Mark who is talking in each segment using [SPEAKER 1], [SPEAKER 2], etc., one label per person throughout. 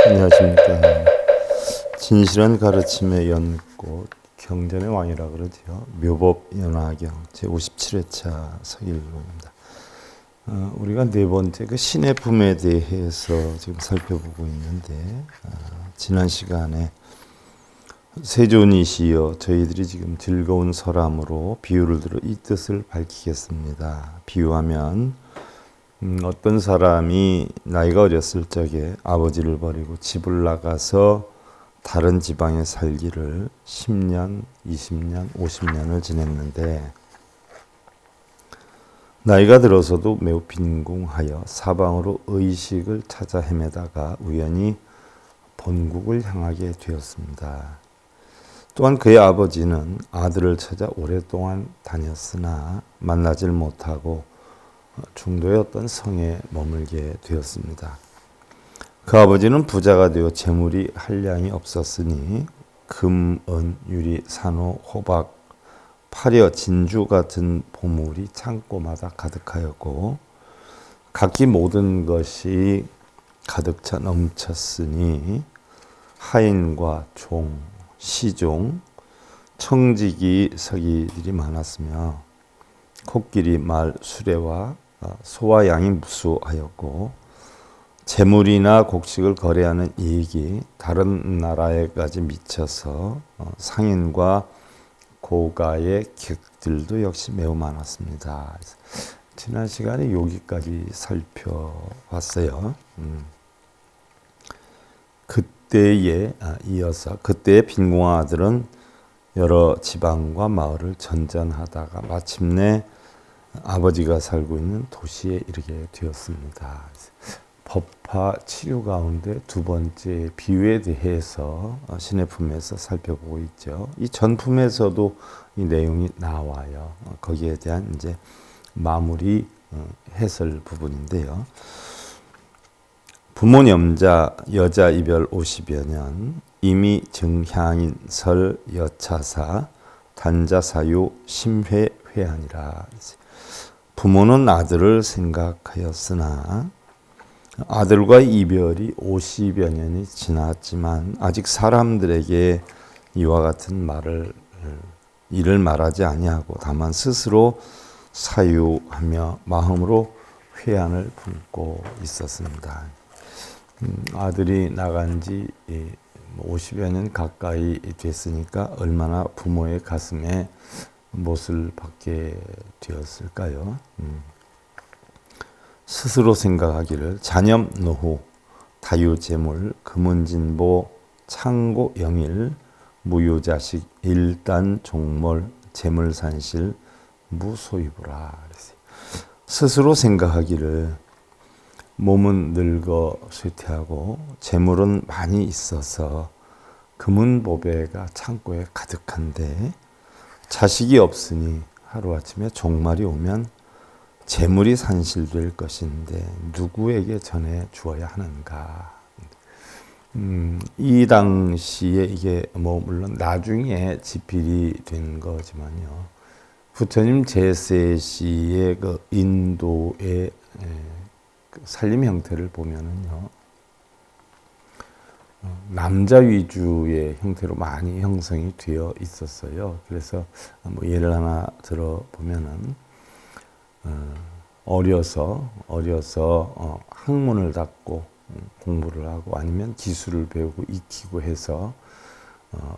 [SPEAKER 1] 안녕하십니까. 진실한 가르침의 연꽃, 경전의 왕이라 그러죠. 묘법연화경 제57회차 서길로입니다. 우리가 네 번째 그 신의 품에 대해서 지금 살펴보고 있는데, 지난 시간에 세존이시여 저희들이 지금 즐거운 설함으로 비유를 들어 이 뜻을 밝히겠습니다. 비유하면 어떤 사람이 나이가 어렸을 적에 아버지를 버리고 집을 나가서 다른 지방에 살기를 10년, 20년, 50년을 지냈는데 나이가 들어서도 매우 빈궁하여 사방으로 의식을 찾아 헤매다가 우연히 본국을 향하게 되었습니다. 또한 그의 아버지는 아들을 찾아 오랫동안 다녔으나 만나질 못하고 중도의 어떤 성에 머물게 되었습니다. 그 아버지는 부자가 되어 재물이 한량이 없었으니 금, 은, 유리, 산호, 호박, 파려, 진주 같은 보물이 창고마다 가득하였고 각기 모든 것이 가득 차 넘쳤으니 하인과 종, 시종, 청지기, 서기들이 많았으며 코끼리, 말, 수레와 소와 양이 무수하였고 재물이나 곡식을 거래하는 이익이 다른 나라에까지 미쳐서 상인과 고가의 객들도 역시 매우 많았습니다. 지난 시간에 여기까지 살펴봤어요. 그때에 이어서 그때의 빈궁한 아들은 여러 지방과 마을을 전전하다가 마침내 아버지가 살고 있는 도시에 이르게 되었습니다. 법화 치유 가운데 두 번째 비유에 대해서 신의 품에서 살펴보고 있죠. 이 전품에서도 이 내용이 나와요. 거기에 대한 이제 마무리 해설 부분인데요. 부모 염자 여자 이별 50여 년 이미 증향인 설 여차사 단자사유 심회 회하니라. 부모는 아들을 생각하였으나 아들과 이별이 50여 년이 지났지만 아직 사람들에게 이와 같은 일을 말하지 아니하고 다만 스스로 사유하며 마음으로 회한을 품고 있었습니다. 아들이 나간 지 50여 년 가까이 됐으니까 얼마나 부모의 가슴에 못을 박게 되었을까요? 스스로 생각하기를 잔염 노후, 다유재물, 금은진보, 창고 영일, 무유자식, 일단 종몰, 재물산실, 무소유부라. 스스로 생각하기를 몸은 늙어 쇠퇴하고 재물은 많이 있어서 금은보배가 창고에 가득한데 자식이 없으니 하루아침에 종말이 오면 재물이 산실될 것인데 누구에게 전해 주어야 하는가. 이 당시에 이게 물론 나중에 집필이 된 거지만요. 부처님 제세시의 그 인도의 살림 형태를 보면은요. 남자 위주의 형태로 많이 형성이 되어 있었어요. 그래서 예를 하나 들어보면은 어려서 학문을 닦고 공부를 하고 아니면 기술을 배우고 익히고 해서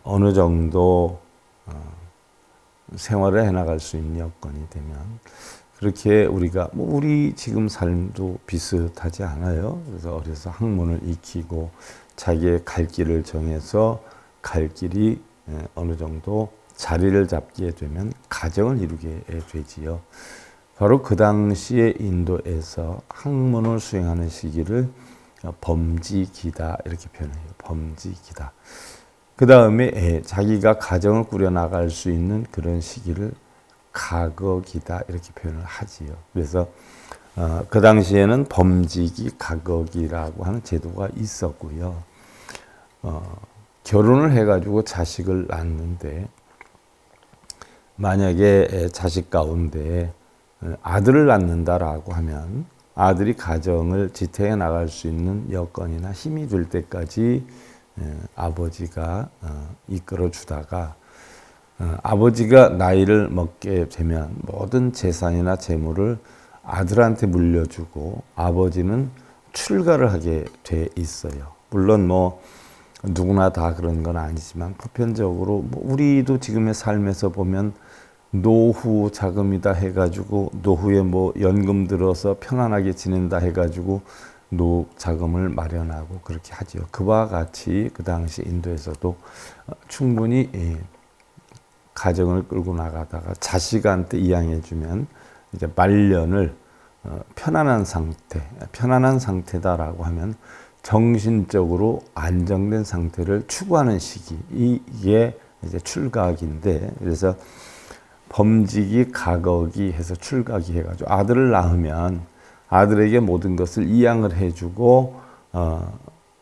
[SPEAKER 1] 어느 정도 생활을 해나갈 수 있는 여건이 되면 그렇게 우리가 우리 지금 삶도 비슷하지 않아요. 그래서 어려서 학문을 익히고 자기의 갈 길을 정해서 갈 길이 어느 정도 자리를 잡게 되면 가정을 이루게 되지요. 바로 그 당시에 인도에서 학문을 수행하는 시기를 범지기다 이렇게 표현해요. 범지기다. 그 다음에 자기가 가정을 꾸려나갈 수 있는 그런 시기를 가거기다 이렇게 표현을 하지요. 그래서 그 당시에는 범지기, 가거기라고 하는 제도가 있었고요. 결혼을 해가지고 자식을 낳는데 만약에 자식 가운데 아들을 낳는다라고 하면 아들이 가정을 지탱해 나갈 수 있는 여건이나 힘이 될 때까지 아버지가 이끌어 주다가 아버지가 나이를 먹게 되면 모든 재산이나 재물을 아들한테 물려주고 아버지는 출가를 하게 돼 있어요. 물론 뭐 누구나 다 그런 건 아니지만 보편적으로 뭐 우리도 지금의 삶에서 보면 노후 자금이다 해가지고 노후에 뭐 연금 들어서 편안하게 지낸다 해가지고 노후 자금을 마련하고 그렇게 하죠. 그와 같이 그 당시 인도에서도 충분히 가정을 끌고 나가다가 자식한테 이양해주면 이제 말년을 편안한 상태다라고 하면 정신적으로 안정된 상태를 추구하는 시기, 이게 이제 출가기인데, 그래서 범직이 가거기 해서 출가기 해가지고 아들을 낳으면 아들에게 모든 것을 이양을 해주고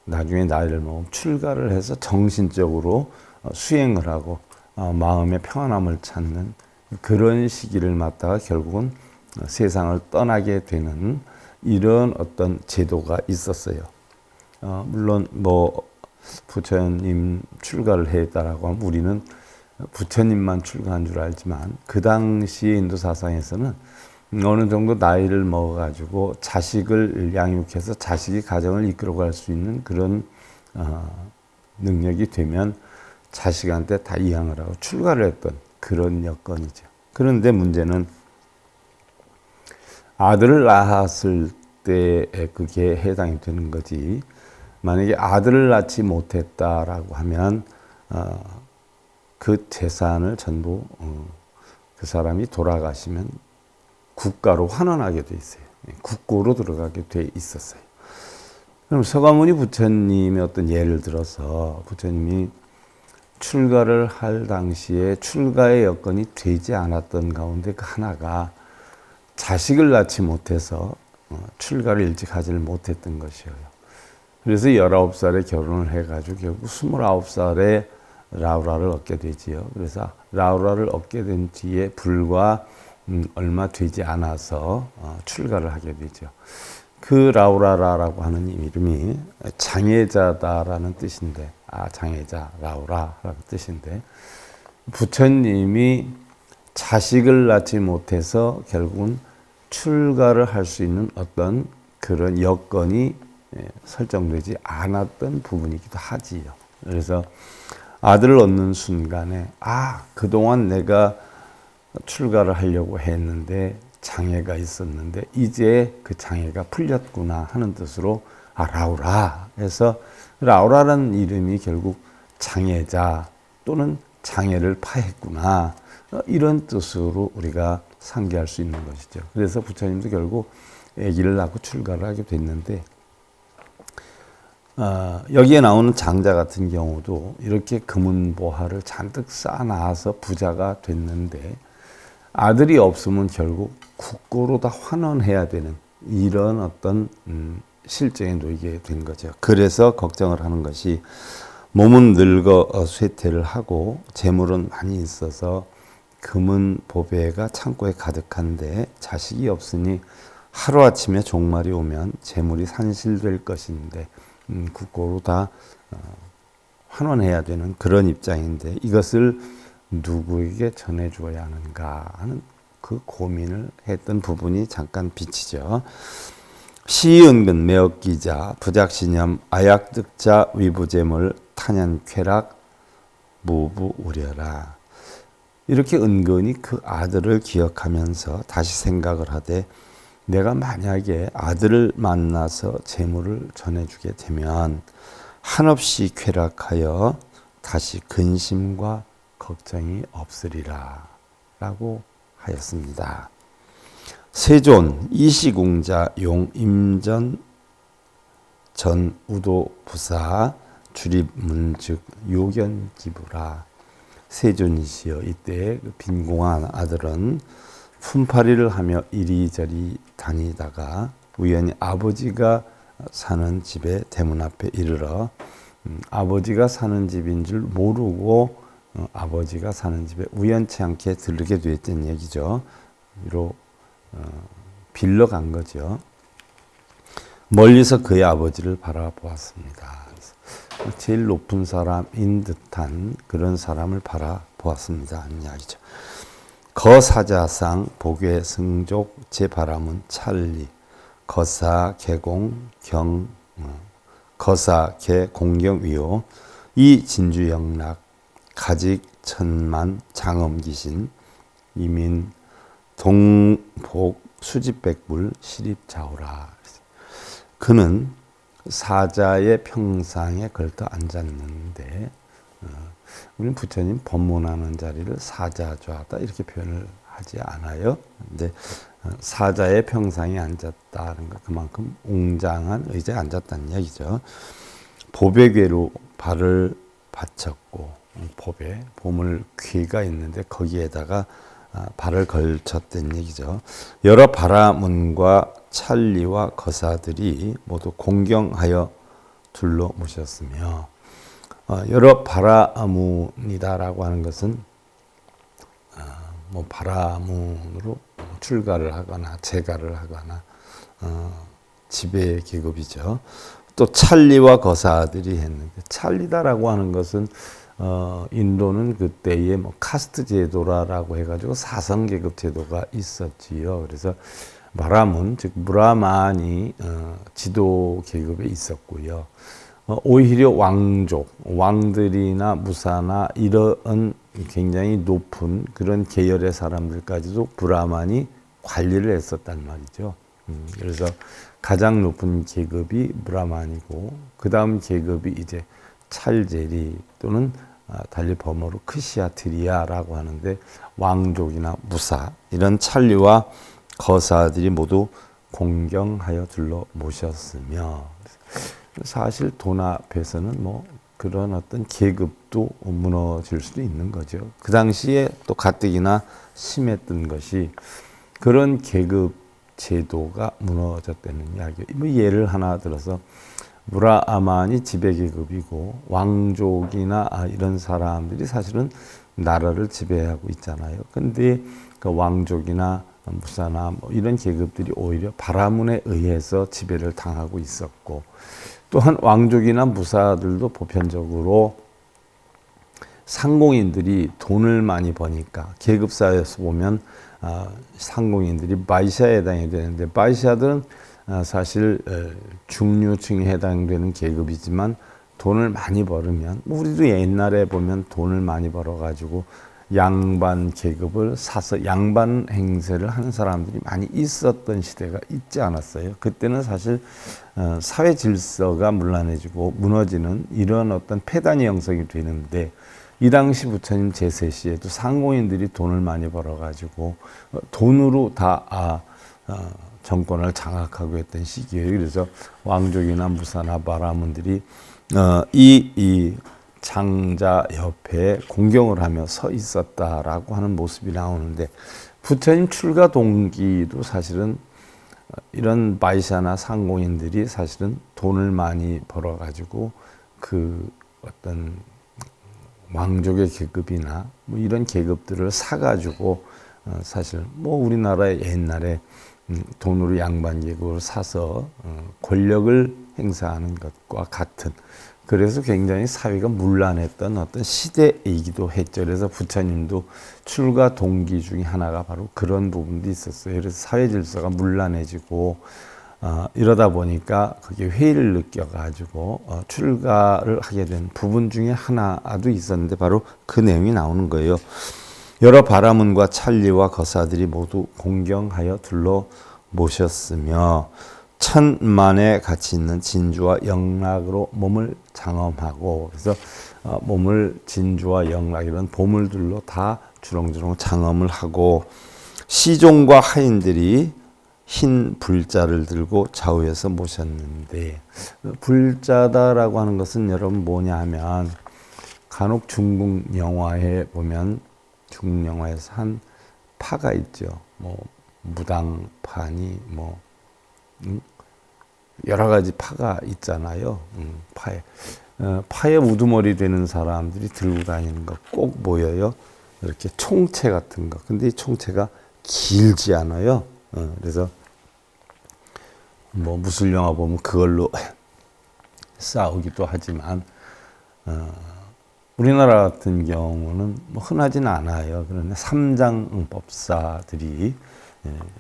[SPEAKER 1] 나중에 나이를 먹으면 출가를 해서 정신적으로 수행을 하고 마음의 평안함을 찾는 그런 시기를 맞다가 결국은 세상을 떠나게 되는 이런 어떤 제도가 있었어요. 물론 뭐 부처님 출가를 했다라고 하면 우리는 부처님만 출가한 줄 알지만 그 당시의 인도 사상에서는 어느 정도 나이를 먹어가지고 자식을 양육해서 자식이 가정을 이끌어갈 수 있는 그런 능력이 되면 자식한테 다 이양을 하고 출가를 했던 그런 여건이죠. 그런데 문제는 아들을 낳았을 때 그게 해당이 되는 거지. 만약에 아들을 낳지 못했다라고 하면 그 재산을 전부 그 사람이 돌아가시면 국가로 환원하게 돼 있어요. 국고로 들어가게 돼 있었어요. 그럼 서가모니 부처님의 어떤 예를 들어서 부처님이 출가를 할 당시에 출가의 여건이 되지 않았던 가운데 그 하나가 자식을 낳지 못해서 출가를 일찍 하지를 못했던 것이에요. 그래서 19살에 결혼을 해가지고 결국 29살에 라우라를 얻게 되지요. 그래서 라우라를 얻게 된 뒤에 불과 얼마 되지 않아서 출가를 하게 되죠. 그 라우라라고 하는 이름이 장애자다라는 뜻인데, 장애자, 라우라라는 뜻인데, 부처님이 자식을 낳지 못해서 결국은 출가를 할 수 있는 어떤 그런 여건이 설정되지 않았던 부분이기도 하지요. 그래서 아들을 얻는 순간에 그동안 내가 출가를 하려고 했는데 장애가 있었는데 이제 그 장애가 풀렸구나 하는 뜻으로 라우라 해서 라우라라는 이름이 결국 장애자 또는 장애를 파했구나 이런 뜻으로 우리가 상기할 수 있는 것이죠. 그래서 부처님도 결국 아기를 낳고 출가를 하게 됐는데 여기에 나오는 장자 같은 경우도 이렇게 금은보화를 잔뜩 쌓아놔서 부자가 됐는데 아들이 없으면 결국 국고로 다 환원해야 되는 이런 어떤 실정에 놓이게 된 거죠. 그래서 걱정을 하는 것이 몸은 늙어 쇠퇴를 하고 재물은 많이 있어서 금은 보배가 창고에 가득한데 자식이 없으니 하루아침에 종말이 오면 재물이 산실될 것인데 국고로 다 환원해야 되는 그런 입장인데 이것을 누구에게 전해주어야 하는가 하는 그 고민을 했던 부분이 잠깐 비치죠. 시은근 매억기자 부작신염 아약득자 위부재물 탄연쾌락 무부우려라. 이렇게 은근히 그 아들을 기억하면서 다시 생각을 하되 내가 만약에 아들을 만나서 재물을 전해주게 되면 한없이 쾌락하여 다시 근심과 걱정이 없으리라 라고 하였습니다. 세존 이시공자 용 임전 전 우도부사 주립문즉 요견기부라. 세존이시여 이때 그 빈공한 아들은 품팔이를 하며 이리저리 다니다가 우연히 아버지가 사는 집에 대문 앞에 이르러 아버지가 사는 집인 줄 모르고 아버지가 사는 집에 우연치 않게 들르게 됐던 얘기죠. 비로 빌러 간 거죠. 멀리서 그의 아버지를 바라보았습니다. 제일 높은 사람인 듯한 그런 사람을 바라보았습니다 하는 이야기죠. 거사자상 복외 승족 제 바람은 찰리 거사 개공 경 거사 개 공경 위호 이 진주 영락 가직 천만 장엄 기신 이민 동복 수집백불 시립자오라. 그는 사자의 평상에 걸터 앉았는데 우리는 부처님 법문하는 자리를 사자좌다 이렇게 표현을 하지 않아요. 근데 사자의 평상에 앉았다는 것 그만큼 웅장한 의자에 앉았다는 이야기죠. 보배궤로 발을 받쳤고 보배 보물 귀가 있는데 거기에다가 발을 걸쳤다는 얘기죠. 여러 바라문과 찰리와 거사들이 모두 공경하여 둘러 모셨으며 여러 바라문이다라고 하는 것은 뭐 바라문으로 출가를 하거나 재가를 하거나 지배 계급이죠. 또 찰리와 거사들이 했는데 찰리다라고 하는 것은 인도는 그때에 뭐 카스트 제도라고 해가지고 사성 계급 제도가 있었지요. 그래서 바라문 즉 브라만이 지도 계급에 있었고요. 오히려 왕족, 왕들이나 무사나 이런 굉장히 높은 그런 계열의 사람들까지도 브라만이 관리를 했었단 말이죠. 그래서 가장 높은 계급이 브라만이고 그 다음 계급이 이제 찰제리 또는 달리 범어로 크시아트리아라고 하는데 왕족이나 무사 이런 찰리와 거사들이 모두 공경하여 둘러 모셨으며 사실 돈 앞에서는 뭐 그런 어떤 계급도 무너질 수도 있는 거죠. 그 당시에 또 가뜩이나 심했던 것이 그런 계급 제도가 무너졌다는 이야기. 뭐 예를 하나 들어서 브라만이 지배계급이고 왕족이나 이런 사람들이 사실은 나라를 지배하고 있잖아요. 근데 그 왕족이나 무사나 뭐 이런 계급들이 오히려 바라문에 의해서 지배를 당하고 있었고 또한 왕족이나 무사들도 보편적으로 상공인들이 돈을 많이 버니까 계급사에서 보면 상공인들이 바이샤에 해당이 되는데 바이샤들은 사실 중류층에 해당되는 계급이지만 돈을 많이 벌으면 우리도 옛날에 보면 돈을 많이 벌어가지고 양반 계급을 사서 양반 행세를 하는 사람들이 많이 있었던 시대가 있지 않았어요. 그때는 사실 사회 질서가 문란해지고 무너지는 이런 어떤 폐단이 형성이 되는데 이 당시 부처님 제세 시에도 상공인들이 돈을 많이 벌어가지고 돈으로 다 정권을 장악하고 했던 시기예요. 그래서 왕족이나 무사나 바라문들이 이 장자 옆에 공경을 하며 서 있었다라고 하는 모습이 나오는데 부처님 출가 동기도 사실은 이런 바이샤나 상공인들이 사실은 돈을 많이 벌어가지고 그 어떤 왕족의 계급이나 뭐 이런 계급들을 사가지고 사실 뭐 우리나라의 옛날에 돈으로 양반 계급을 사서 권력을 행사하는 것과 같은 그래서 굉장히 사회가 문란했던 어떤 시대이기도 했죠. 그래서 부처님도 출가 동기 중에 하나가 바로 그런 부분도 있었어요. 그래서 사회 질서가 문란해지고 이러다 보니까 그게 회의를 느껴가지고 출가를 하게 된 부분 중에 하나도 있었는데 바로 그 내용이 나오는 거예요. 여러 바라문과 찰리와 거사들이 모두 공경하여 둘러 모셨으며 천만에 같이 있는 진주와 영락으로 몸을 장엄하고 그래서 몸을 진주와 영락 이런 보물들로 다 주렁주렁 장엄을 하고 시종과 하인들이 흰 불자를 들고 좌우에서 모셨는데 불자다라고 하는 것은 여러분 뭐냐 하면 간혹 중국 영화에 보면 중국 영화에서 한 파가 있죠. 뭐 무당파니 뭐 여러 가지 파가 있잖아요. 파에 우두머리 되는 사람들이 들고 다니는 거 꼭 보여요. 이렇게 총채 같은 거. 근데 이 총채가 길지 않아요. 그래서 뭐 무술 영화 보면 그걸로 싸우기도 하지만 우리나라 같은 경우는 뭐 흔하지는 않아요. 그러나 삼장법사들이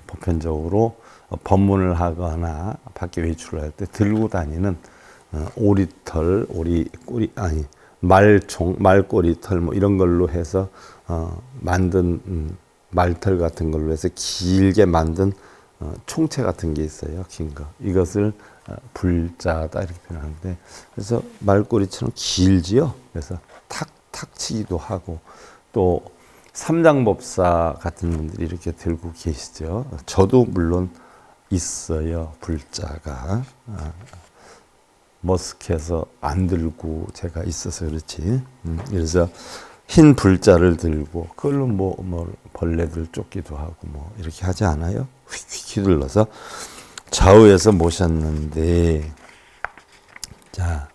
[SPEAKER 1] 보편적으로 법문을 하거나 밖에 외출을 할 때 들고 다니는 오리털, 말총, 말꼬리털 뭐 이런 걸로 해서 만든 말털 같은 걸로 해서 길게 만든 총체 같은 게 있어요. 긴 거. 이것을 불자다 이렇게 표현하는데, 그래서 말꼬리처럼 길지요. 그래서 탁탁 치기도 하고, 또 삼장법사 같은 분들이 이렇게 들고 계시죠. 저도 물론 있어요. 불자가. 머쓱해서 안 들고 제가 있어서 그렇지. 그래서 흰 불자를 들고 그걸로 뭐 벌레들 쫓기도 하고 뭐 이렇게 하지 않아요? 휙휙 휘둘러서 좌우에서 모셨는데, 자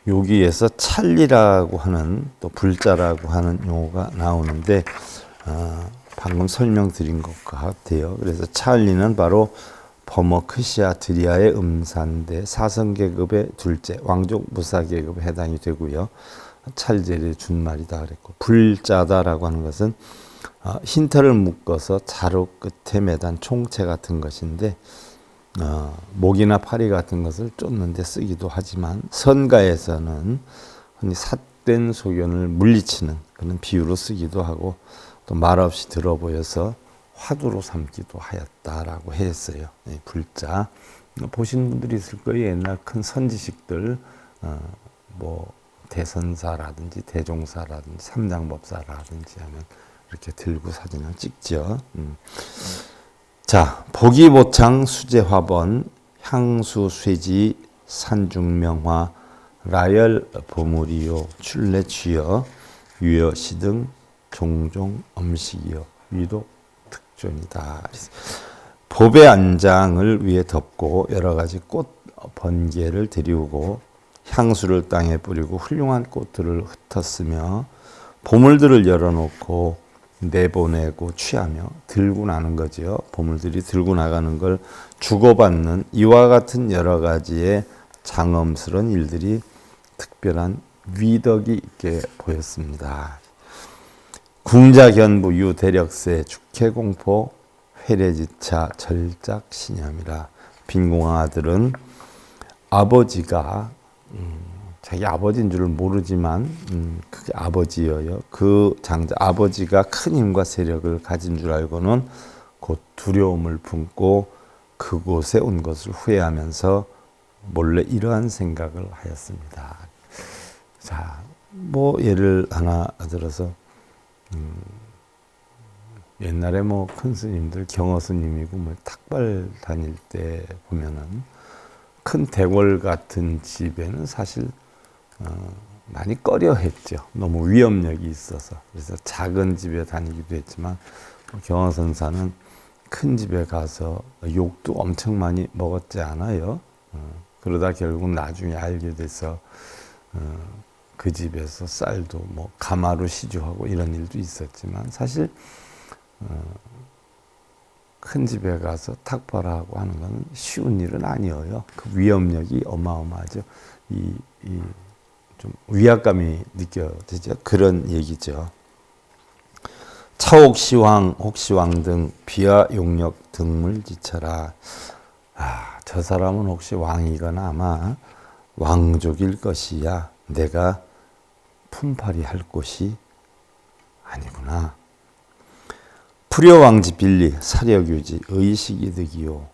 [SPEAKER 1] 여기에서 찰리라고 하는 또 불자라고 하는 용어가 나오는데 방금 설명드린 것 같아요. 그래서 찰리는 바로 버머크시아 드리아의 음사인데 사성계급의 둘째 왕족 무사계급에 해당이 되고요. 찰제리의 준말이다 그랬고, 불자다라고 하는 것은 흰 털을 묶어서 자루 끝에 매단 총체 같은 것인데 목이나 파리 같은 것을 쫓는 데 쓰기도 하지만 선가에서는 흔히 삿된 소견을 물리치는 그런 비유로 쓰기도 하고, 또 말없이 들어 보여서 화두로 삼기도 하였다라고 했어요. 불자. 보신 분들이 있을 거예요. 옛날 큰 선지식들, 뭐 대선사라든지 대종사라든지 삼장법사라든지 하면 이렇게 들고 사진을 찍죠. 자, 보기보창 수제화번 향수쇠지 산중명화 라열 보물이요 출래취여 유여시 등 종종 음식이요 위도 특존이다. 보배 안장을 위에 덮고 여러 가지 꽃 번개를 들이우고 향수를 땅에 뿌리고 훌륭한 꽃들을 흩었으며 보물들을 열어놓고 내보내고 취하며 들고 나는 거죠. 보물들이 들고 나가는 걸 주고받는 이와 같은 여러 가지의 장엄스러운 일들이 특별한 위덕이 있게 보였습니다. 궁자견부 유대력세 죽해공포 회례지차 절작신념이라. 빈공왕 아들은 아버지가 자기 아버지인 줄 모르지만 그게 아버지여요. 그 장자 아버지가 큰 힘과 세력을 가진 줄 알고는 곧 두려움을 품고 그곳에 온 것을 후회하면서 몰래 이러한 생각을 하였습니다. 자, 뭐 예를 하나 들어서 옛날에 뭐 큰 스님들 경어 스님이고 뭐 탁발 다닐 때 보면은 큰 대궐 같은 집에는 사실 많이 꺼려 했죠. 너무 위험력이 있어서. 그래서 작은 집에 다니기도 했지만 경허선사는 큰 집에 가서 욕도 엄청 많이 먹었지 않아요. 그러다 결국 나중에 알게 돼서 그 집에서 쌀도 뭐 가마로 시주하고 이런 일도 있었지만, 사실 큰 집에 가서 탁발하고 하는 건 쉬운 일은 아니에요. 그 위험력이 어마어마하죠. 좀 위압감이 느껴지죠. 그런 얘기죠. 차옥시왕, 혹시왕 등 비하 용력 등물지처라. 저 사람은 혹시 왕이거나 아마 왕족일 것이야. 내가 품팔이 할 곳이 아니구나. 불효왕지 빌리 사력유지 의식이득이요.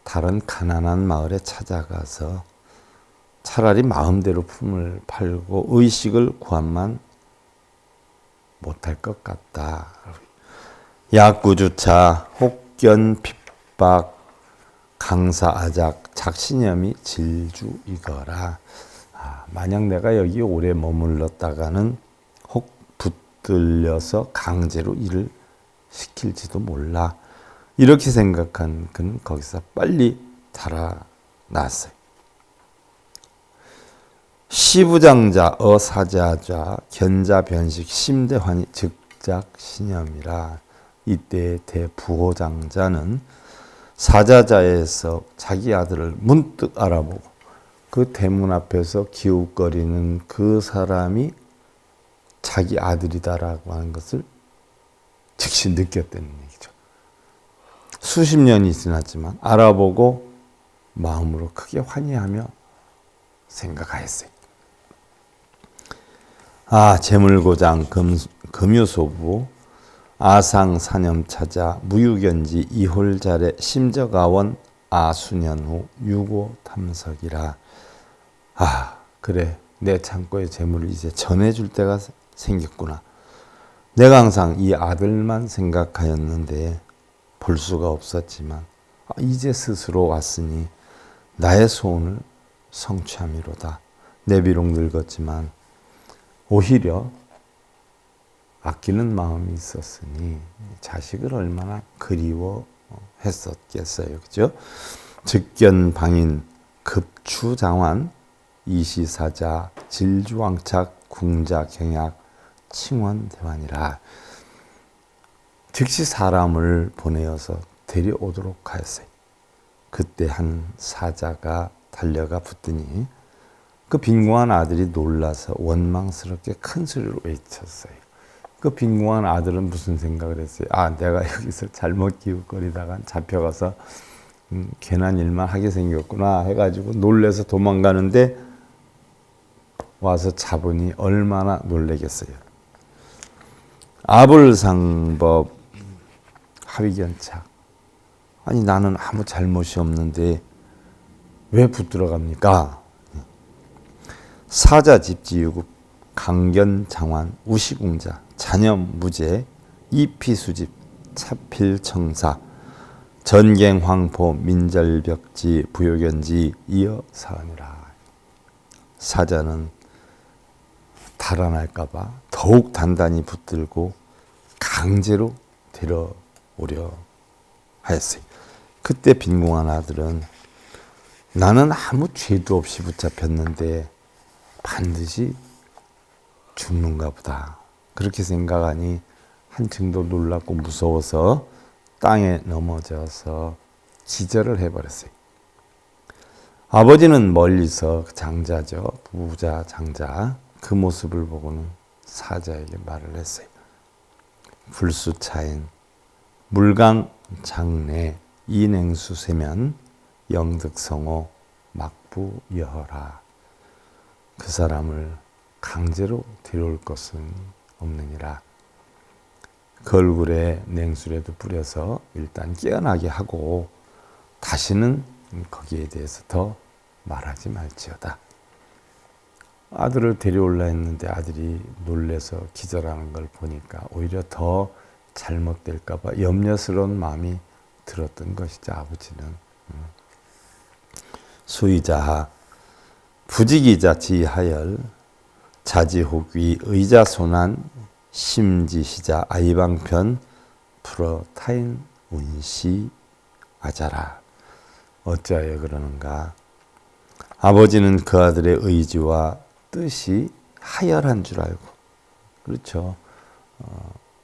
[SPEAKER 1] 다른 가난한 마을에 찾아가서 차라리 마음대로 품을 팔고 의식을 구함만 못할 것 같다. 약구주차 혹견 핍박 강사 아작 작신염이 질주이거라. 만약 내가 여기 오래 머물렀다가는 혹 붙들려서 강제로 일을 시킬지도 몰라. 이렇게 생각한 그는 거기서 빨리 달아났어요. 시부장자 어사자자 견자변식 심대환이 즉작신염이라. 이때 대부호장자는 사자자에서 자기 아들을 문득 알아보고 그 대문 앞에서 기웃거리는 그 사람이 자기 아들이다라고 하는 것을 즉시 느꼈다는 얘기죠. 수십 년이 지났지만 알아보고 마음으로 크게 환희하며 생각하였어요. 재물고장 금유소부 아상 사념차자 무유견지 이홀자래 심적아원 아수년 후 유고 탐석이라. 그래, 내 창고의 재물을 이제 전해줄 때가 생겼구나. 내가 항상 이 아들만 생각하였는데 볼 수가 없었지만 이제 스스로 왔으니 나의 소원을 성취함이로다. 내 비록 늙었지만 오히려 아끼는 마음이 있었으니 자식을 얼마나 그리워했었겠어요. 그죠? 즉견방인 급추장환 이시사자 질주왕착 궁자경약 칭원대환이라. 즉시 사람을 보내어서 데려오도록 하였어요. 그때 한 사자가 달려가 붙더니 그 빈궁한 아들이 놀라서 원망스럽게 큰 소리로 외쳤어요. 그 빈궁한 아들은 무슨 생각을 했어요? 내가 여기서 잘못 기웃거리다가 잡혀가서 괜한 일만 하게 생겼구나 해가지고 놀래서 도망가는데 와서 잡으니 얼마나 놀래겠어요. 아불상법 하위견착. 나는 아무 잘못이 없는데 왜 붙들어 갑니까? 사자집지유급 강견장환 우시궁자 잔염무제 이피수집 차필청사 전갱황포 민절벽지 부요견지 이어사하니라. 사자는 달아날까봐 더욱 단단히 붙들고 강제로 데려오려 하였어요. 그때 빈궁한 아들은 나는 아무 죄도 없이 붙잡혔는데 반드시 죽는가 보다. 그렇게 생각하니 한층 더 놀랍고 무서워서 땅에 넘어져서 기절을 해버렸어요. 아버지는 멀리서 장자죠. 부자 장자. 그 모습을 보고는 사자에게 말을 했어요. 불수차인 물강 장내 이냉수 세면 영득성호 막부여허라. 그 사람을 강제로 데려올 것은 없느니라. 그 얼굴에 냉수라도 뿌려서 일단 깨어나게 하고 다시는 거기에 대해서 더 말하지 말지어다. 아들을 데려올라 했는데 아들이 놀래서 기절하는 걸 보니까 오히려 더 잘못될까 봐 염려스러운 마음이 들었던 것이죠. 아버지는. 수의자하 부지기자 지하열 자지혹위 의자손한 심지시자 아이방편 풀어타인 운시 아자라. 어찌하여 그러는가? 아버지는 그 아들의 의지와 뜻이 하열한 줄 알고, 그렇죠.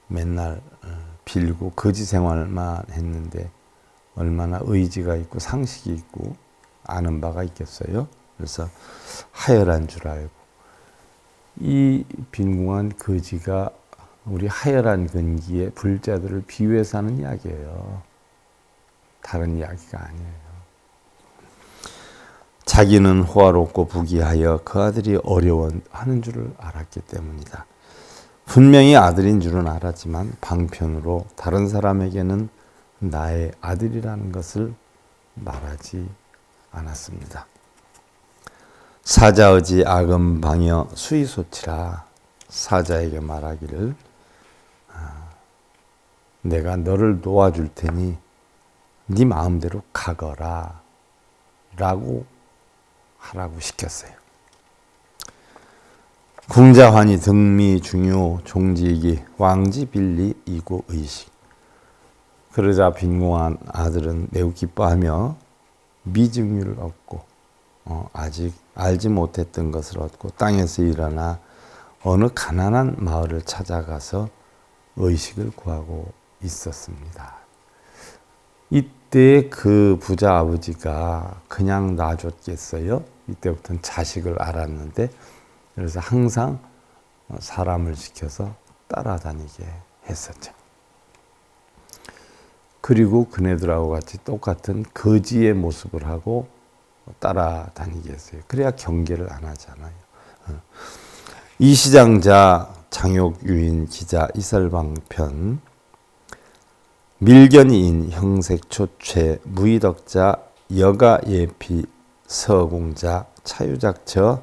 [SPEAKER 1] 맨날 빌고 거지 생활만 했는데 얼마나 의지가 있고 상식이 있고 아는 바가 있겠어요. 그래서 하열한 줄 알고, 이 빈궁한 거지가 우리 하열한 근기의 불자들을 비유해서 하는 이야기예요. 다른 이야기가 아니에요. 자기는 호화롭고 부귀하여 그 아들이 어려워하는 줄을 알았기 때문이다. 분명히 아들인 줄은 알았지만 방편으로 다른 사람에게는 나의 아들이라는 것을 말하지 않았습니다. 사자의지 악음방여 수의소치라. 사자에게 말하기를 내가 너를 놓아줄 테니 네 마음대로 가거라 라고 하라고 시켰어요. 궁자환이 등미 중요 종지기 왕지 빌리 이고 의식. 그러자 빈궁한 아들은 매우 기뻐하며 미증유를 얻고 아직 알지 못했던 것을 얻고 땅에서 일어나 어느 가난한 마을을 찾아가서 의식을 구하고 있었습니다. 이때 그 부자 아버지가 그냥 놔줬겠어요? 이때부터는 자식을 알았는데, 그래서 항상 사람을 시켜서 따라다니게 했었죠. 그리고 그네들하고 같이 똑같은 거지의 모습을 하고 따라다니게 했어요. 그래야 경계를 안 하잖아요. 이시장자 장욕유인 기자 이설방편 밀견이인 형색초최 무의덕자 여가예피 서공자 차유작처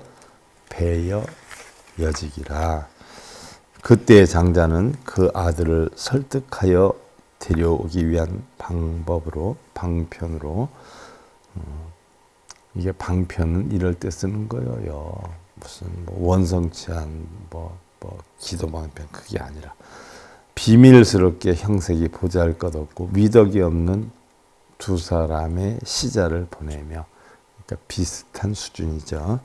[SPEAKER 1] 배여 여직이라. 그때의 장자는 그 아들을 설득하여 데려오기 위한 방편으로 이게 방편은 이럴 때 쓰는 거예요. 무슨 원성치한 기도방편 그게 아니라 비밀스럽게 형색이 보잘것없고 미덕이 없는 두 사람의 시자를 보내며, 그러니까 비슷한 수준이죠.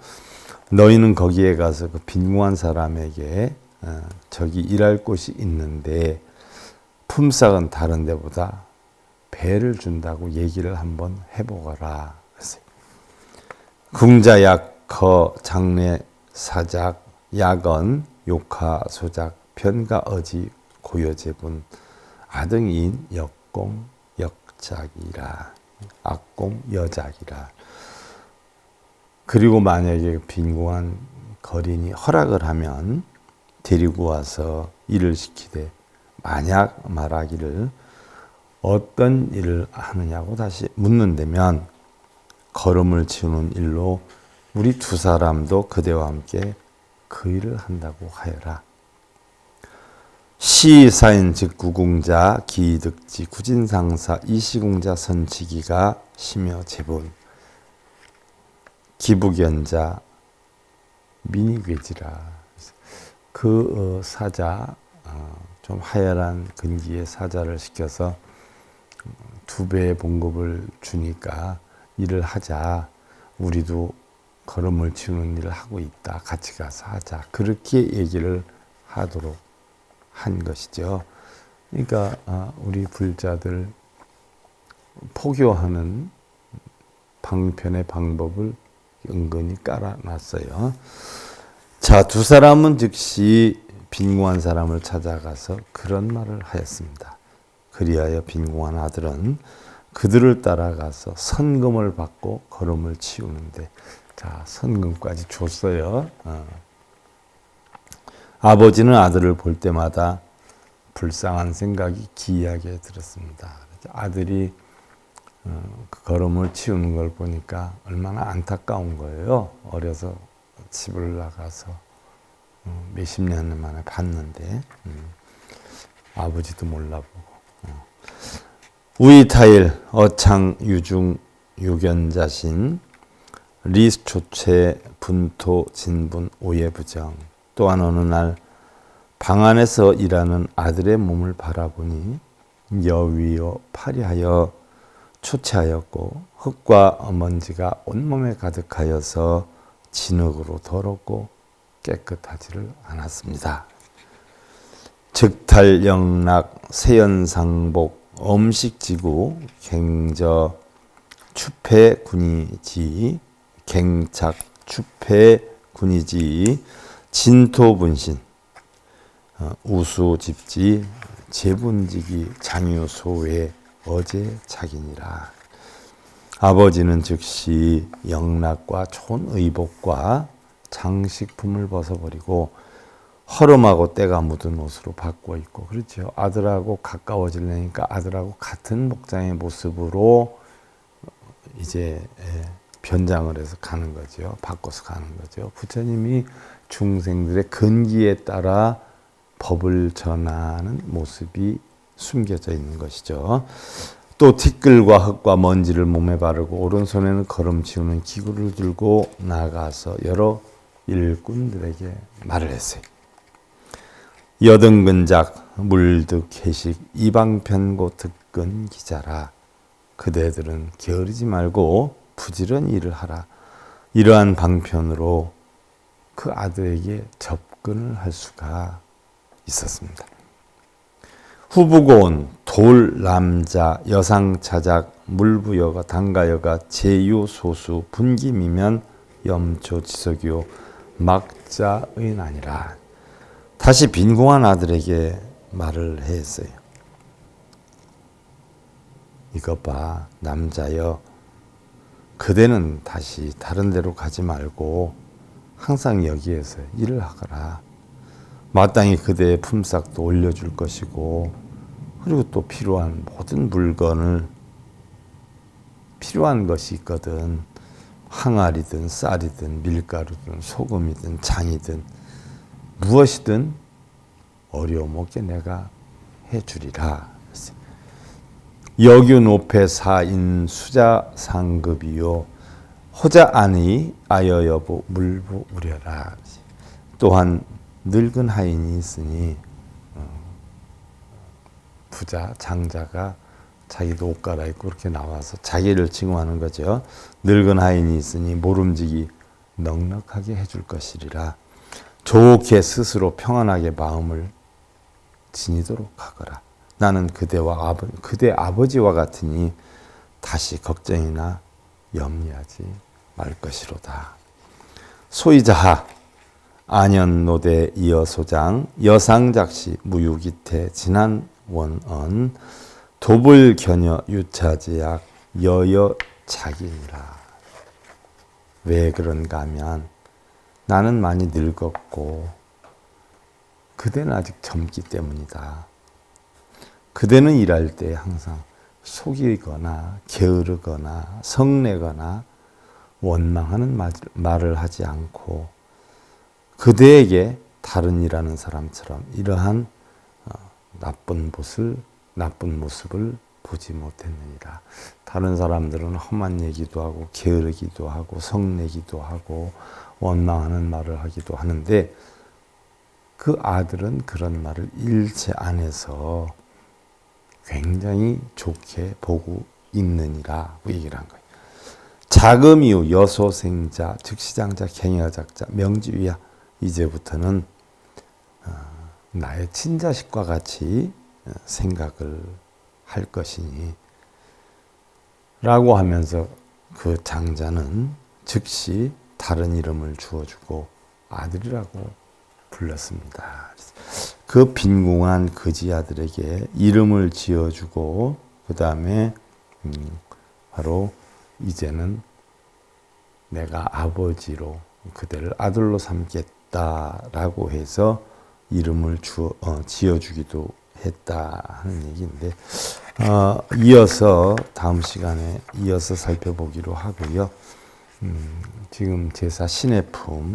[SPEAKER 1] 너희는 거기에 가서 그 빈궁한 사람에게 저기 일할 곳이 있는데 품삯은 다른 데보다 배를 준다고 얘기를 한번 해보거라. 궁자약커 장례 사작 야건 욕하 소작 편가 어지 고여제분 아등인 역공 역작이라 악공 여작이라. 그리고 만약에 빈궁한 거린이 허락을 하면 데리고 와서 일을 시키되 만약 말하기를 어떤 일을 하느냐고 다시 묻는다면 걸음을 치우는 일로 우리 두 사람도 그대와 함께 그 일을 한다고 하여라. 시사인 즉 구궁자 기득지 구진상사 이시궁자 선치기가 시며 제본 기부견자 민의괴지라. 그 사자 좀 하열한 근기의 사자를 시켜서 2배의 봉급을 주니까 일을 하자. 우리도 걸음을 치우는 일을 하고 있다. 같이 가서 하자. 그렇게 얘기를 하도록 한 것이죠. 그러니까 우리 불자들 포교하는 방편의 방법을 은근히 깔아놨어요. 자, 두 사람은 즉시 빈궁한 사람을 찾아가서 그런 말을 하였습니다. 그리하여 빈궁한 아들은 그들을 따라가서 선금을 받고 걸음을 치우는데, 자, 선금까지 줬어요. 아버지는 아들을 볼 때마다 불쌍한 생각이 기이하게 들었습니다. 아들이 그 걸음을 치우는 걸 보니까 얼마나 안타까운 거예요. 어려서 집을 나가서 몇십 년 만에 봤는데 아버지도 몰라보고. 우이타일 어창 유중 유견자신 리스초체 분토 진분 오예부정. 또한 어느 날 방 안에서 일하는 아들의 몸을 바라보니 여위어 파리하여 초췌하였고 흙과 먼지가 온몸에 가득하여서 진흙으로 더럽고 깨끗하지를 않았습니다. 즉탈영락 세연상복 엄식지구 갱저 추패군이지 갱착 추패군이지 진토분신 우수집지 제분지기 장유소외 어제착이니라. 아버지는 즉시 영락과 좋은 의복과 장식품을 벗어버리고 허름하고 때가 묻은 옷으로 바꿔 입고, 그렇죠. 아들하고 가까워지려니까 아들하고 같은 목장의 모습으로 이제 변장을 해서 가는 거죠. 바꿔서 가는 거죠. 부처님이 중생들의 근기에 따라 법을 전하는 모습이 숨겨져 있는 것이죠. 또 티끌과 흙과 먼지를 몸에 바르고 오른손에는 걸음 치우는 기구를 들고 나가서 여러 일꾼들에게 말을 했어요. 여등근작 물득 해식 이방편고 득근 기자라. 그대들은 게으르지 말고 부지런히 일을 하라. 이러한 방편으로 그 아들에게 접근을 할 수가 있었습니다. 후부고온 돌 남자 여상 차작 물부여가 단가여가 제유소수 분김이면 염초지석이요 막자의 아니라. 다시 빈궁한 아들에게 말을 했어요. 이것 봐, 남자여, 그대는 다시 다른 데로 가지 말고 항상 여기에서 일을 하거라. 마땅히 그대의 품삯도 올려줄 것이고, 그리고 또 필요한 모든 물건을, 필요한 것이 있거든, 항아리든 쌀이든 밀가루든 소금이든 장이든 무엇이든 어려움 없게 내가 해주리라. 여규노패 사인 수자 상급이요 호자 아니 아여 여보 물부 우려라. 또한 늙은 하인이 있으니 부자 장자가 자기도 옷 갈아입고 그렇게 나와서 자기를 칭호하는 거죠. 늙은 하인이 있으니 모름지기 넉넉하게 해줄 것이리라. 좋게 스스로 평안하게 마음을 지니도록 하거라. 나는 그대 아버지와 같으니 다시 걱정이나 염려하지 말 것이로다. 소이자하 안현노대 이어소장 여상작시 무유기태 진한원언 도불견여 유차제약 여여작이니라. 왜 그런가 하면 나는 많이 늙었고 그대는 아직 젊기 때문이다. 그대는 일할 때 항상 속이거나 게으르거나 성내거나 원망하는 말을 하지 않고 그대에게 다른 일하는 사람처럼 이러한 나쁜 모습을 보지 못했느니라. 다른 사람들은 험한 얘기도 하고 게으르기도 하고 성내기도 하고 원망하는 말을 하기도 하는데 그 아들은 그런 말을 일체 안 해서 굉장히 좋게 보고 있느니라 얘기를 한 거예요. 자금이요 여소생자 즉시장자 갱여작자 명지위야. 이제부터는 나의 친자식과 같이 생각을 할 것이니 라고 하면서 그 장자는 즉시 다른 이름을 주어주고 아들이라고 불렀습니다. 그 빈궁한 거지 아들에게 이름을 지어주고 그 다음에 바로 이제는 내가 아버지로 그대를 아들로 삼겠다라고 해서 이름을 지어주기도 했다 하는 얘기인데 이어서 다음 시간에 이어서 살펴보기로 하고요. 지금 제사 신해품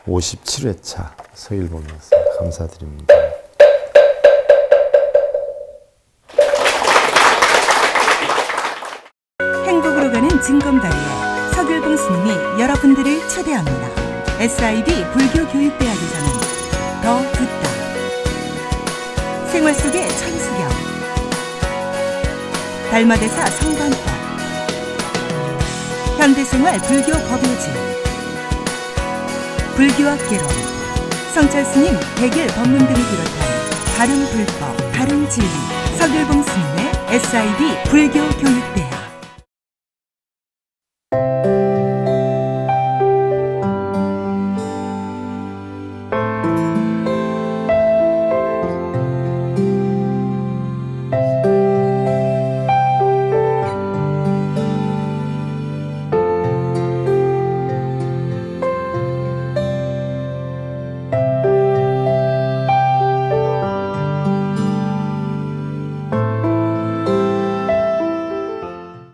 [SPEAKER 1] 57회차 서일봉이었습니다. 감사드립니다.
[SPEAKER 2] 행복으로 가는 징검다리에 서길봉 스님이 여러분들을 초대합니다. SIB 불교교육대학에서는 더 듣다, 생활 속의 천수경, 달마대사 성관법, 현대생활 불교 법요지, 불교학개론, 성찰스님 백일 법문 등을 비롯한 다른 불법, 다른 진리, 서길봉 스님의 SIB 불교교육